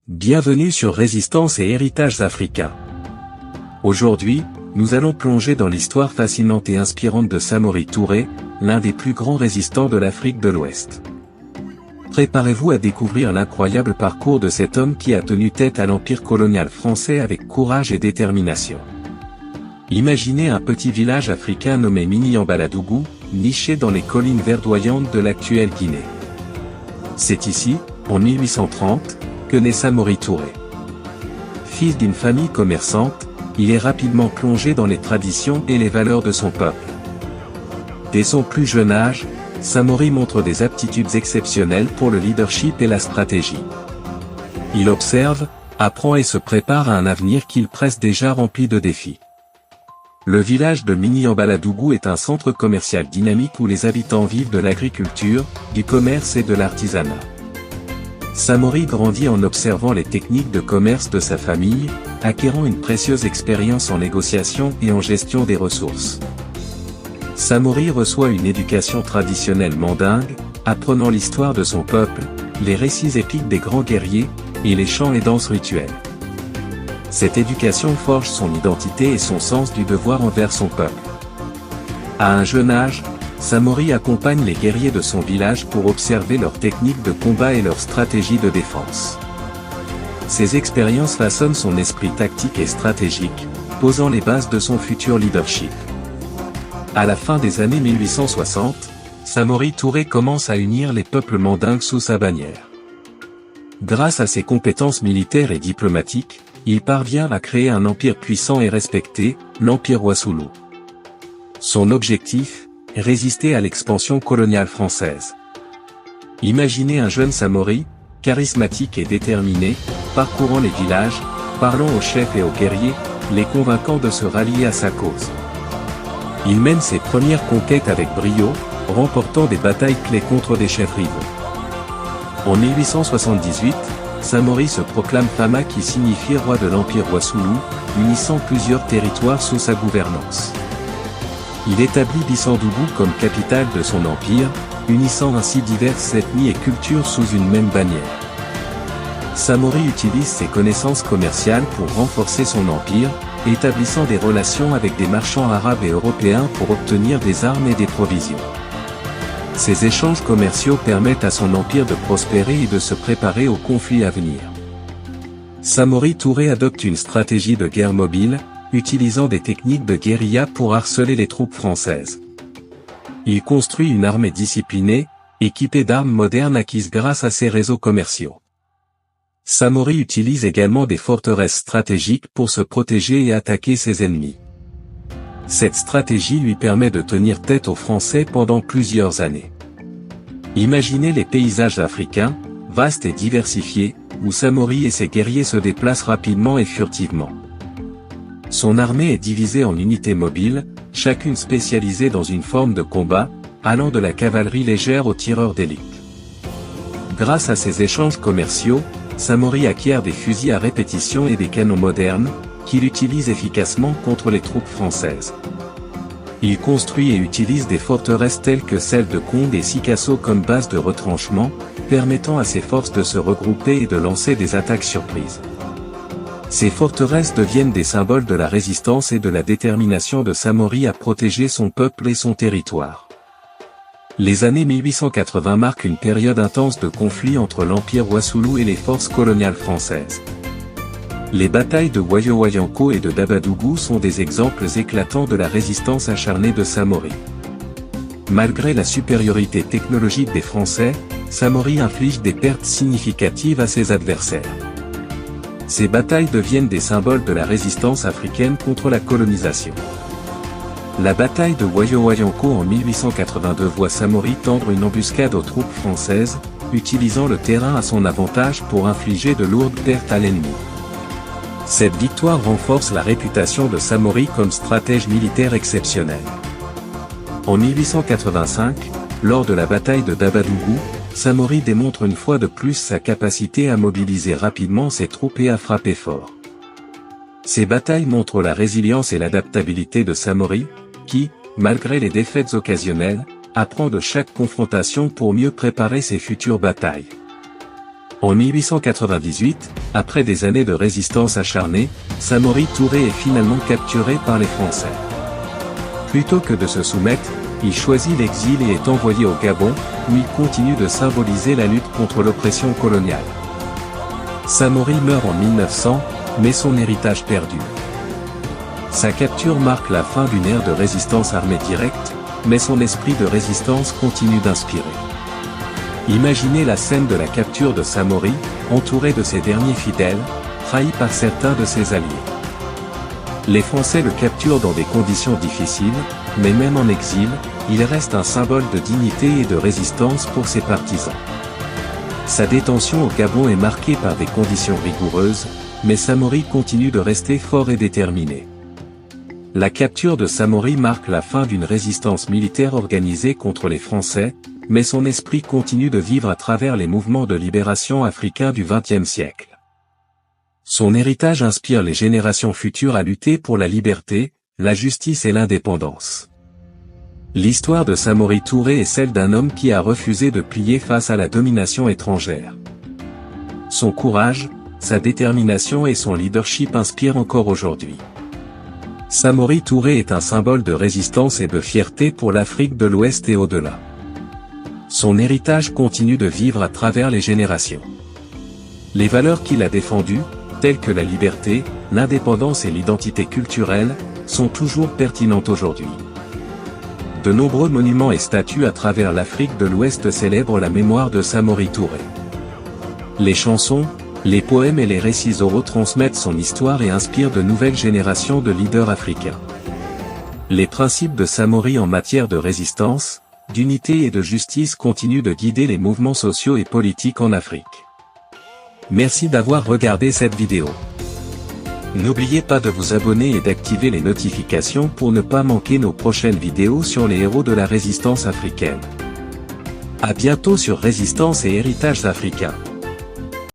Bienvenue sur Résistance et héritages africains. Aujourd'hui, nous allons plonger dans l'histoire fascinante et inspirante de Samori Touré, l'un des plus grands résistants de l'Afrique de l'Ouest. Préparez-vous à découvrir l'incroyable parcours de cet homme qui a tenu tête à l'empire colonial français avec courage et détermination. Imaginez un petit village africain nommé Miniambaladougou, niché dans les collines verdoyantes de l'actuelle Guinée. C'est ici, en 1830, que naît Samori Touré. Fils d'une famille commerçante, il est rapidement plongé dans les traditions et les valeurs de son peuple. Dès son plus jeune âge, Samori montre des aptitudes exceptionnelles pour le leadership et la stratégie. Il observe, apprend et se prépare à un avenir qu'il presse déjà rempli de défis. Le village de Miniambaladougou est un centre commercial dynamique où les habitants vivent de l'agriculture, du commerce et de l'artisanat. Samori grandit en observant les techniques de commerce de sa famille, acquérant une précieuse expérience en négociation et en gestion des ressources. Samori reçoit une éducation traditionnelle mandingue, apprenant l'histoire de son peuple, les récits épiques des grands guerriers, et les chants et danses rituelles. Cette éducation forge son identité et son sens du devoir envers son peuple. À un jeune âge, Samori accompagne les guerriers de son village pour observer leurs techniques de combat et leurs stratégies de défense. Ces expériences façonnent son esprit tactique et stratégique, posant les bases de son futur leadership. À la fin des années 1860, Samori Touré commence à unir les peuples mandingues sous sa bannière. Grâce à ses compétences militaires et diplomatiques, il parvient à créer un empire puissant et respecté, l'Empire Wassoulou. Son objectif, résister à l'expansion coloniale française. Imaginez un jeune Samori, charismatique et déterminé, parcourant les villages, parlant aux chefs et aux guerriers, les convainquant de se rallier à sa cause. Il mène ses premières conquêtes avec brio, remportant des batailles clés contre des chefs rivaux. En 1878, Samori se proclame Fama qui signifie roi de l'Empire Wassoulou, unissant plusieurs territoires sous sa gouvernance. Il établit Bissandougou comme capitale de son empire, unissant ainsi diverses ethnies et cultures sous une même bannière. Samori utilise ses connaissances commerciales pour renforcer son empire, établissant des relations avec des marchands arabes et européens pour obtenir des armes et des provisions. Ces échanges commerciaux permettent à son empire de prospérer et de se préparer aux conflits à venir. Samori Touré adopte une stratégie de guerre mobile, utilisant des techniques de guérilla pour harceler les troupes françaises. Il construit une armée disciplinée, équipée d'armes modernes acquises grâce à ses réseaux commerciaux. Samori utilise également des forteresses stratégiques pour se protéger et attaquer ses ennemis. Cette stratégie lui permet de tenir tête aux Français pendant plusieurs années. Imaginez les paysages africains, vastes et diversifiés, où Samori et ses guerriers se déplacent rapidement et furtivement. Son armée est divisée en unités mobiles, chacune spécialisée dans une forme de combat, allant de la cavalerie légère aux tireurs d'élite. Grâce à ces échanges commerciaux, Samori acquiert des fusils à répétition et des canons modernes, qu'il utilise efficacement contre les troupes françaises. Il construit et utilise des forteresses telles que celles de Konde et Sikasso comme base de retranchement, permettant à ses forces de se regrouper et de lancer des attaques surprises. Ces forteresses deviennent des symboles de la résistance et de la détermination de Samori à protéger son peuple et son territoire. Les années 1880 marquent une période intense de conflit entre l'Empire Wassoulou et les forces coloniales françaises. Les batailles de Wayo-Wayanko et de Dabadougou sont des exemples éclatants de la résistance acharnée de Samori. Malgré la supériorité technologique des Français, Samori inflige des pertes significatives à ses adversaires. Ces batailles deviennent des symboles de la résistance africaine contre la colonisation. La bataille de Wayo-Wayanko en 1882 voit Samori tendre une embuscade aux troupes françaises, utilisant le terrain à son avantage pour infliger de lourdes pertes à l'ennemi. Cette victoire renforce la réputation de Samori comme stratège militaire exceptionnel. En 1885, lors de la bataille de Dabadougou, Samori démontre une fois de plus sa capacité à mobiliser rapidement ses troupes et à frapper fort. Ces batailles montrent la résilience et l'adaptabilité de Samori, qui, malgré les défaites occasionnelles, apprend de chaque confrontation pour mieux préparer ses futures batailles. En 1898, après des années de résistance acharnée, Samori Touré est finalement capturé par les Français. Plutôt que de se soumettre, il choisit l'exil et est envoyé au Gabon, où il continue de symboliser la lutte contre l'oppression coloniale. Samori meurt en 1900, mais son héritage perdure. Sa capture marque la fin d'une ère de résistance armée directe, mais son esprit de résistance continue d'inspirer. Imaginez la scène de la capture de Samori, entouré de ses derniers fidèles, trahi par certains de ses alliés. Les Français le capturent dans des conditions difficiles, mais même en exil, il reste un symbole de dignité et de résistance pour ses partisans. Sa détention au Gabon est marquée par des conditions rigoureuses, mais Samori continue de rester fort et déterminé. La capture de Samori marque la fin d'une résistance militaire organisée contre les Français, mais son esprit continue de vivre à travers les mouvements de libération africains du XXe siècle. Son héritage inspire les générations futures à lutter pour la liberté, la justice et l'indépendance. L'histoire de Samori Touré est celle d'un homme qui a refusé de plier face à la domination étrangère. Son courage, sa détermination et son leadership inspirent encore aujourd'hui. Samori Touré est un symbole de résistance et de fierté pour l'Afrique de l'Ouest et au-delà. Son héritage continue de vivre à travers les générations. Les valeurs qu'il a défendues, telles que la liberté, l'indépendance et l'identité culturelle, sont toujours pertinentes aujourd'hui. De nombreux monuments et statues à travers l'Afrique de l'Ouest célèbrent la mémoire de Samori Touré. Les chansons, les poèmes et les récits oraux transmettent son histoire et inspirent de nouvelles générations de leaders africains. Les principes de Samori en matière de résistance, d'unité et de justice continuent de guider les mouvements sociaux et politiques en Afrique. Merci d'avoir regardé cette vidéo. N'oubliez pas de vous abonner et d'activer les notifications pour ne pas manquer nos prochaines vidéos sur les héros de la résistance africaine. À bientôt sur Résistance et Héritages africains.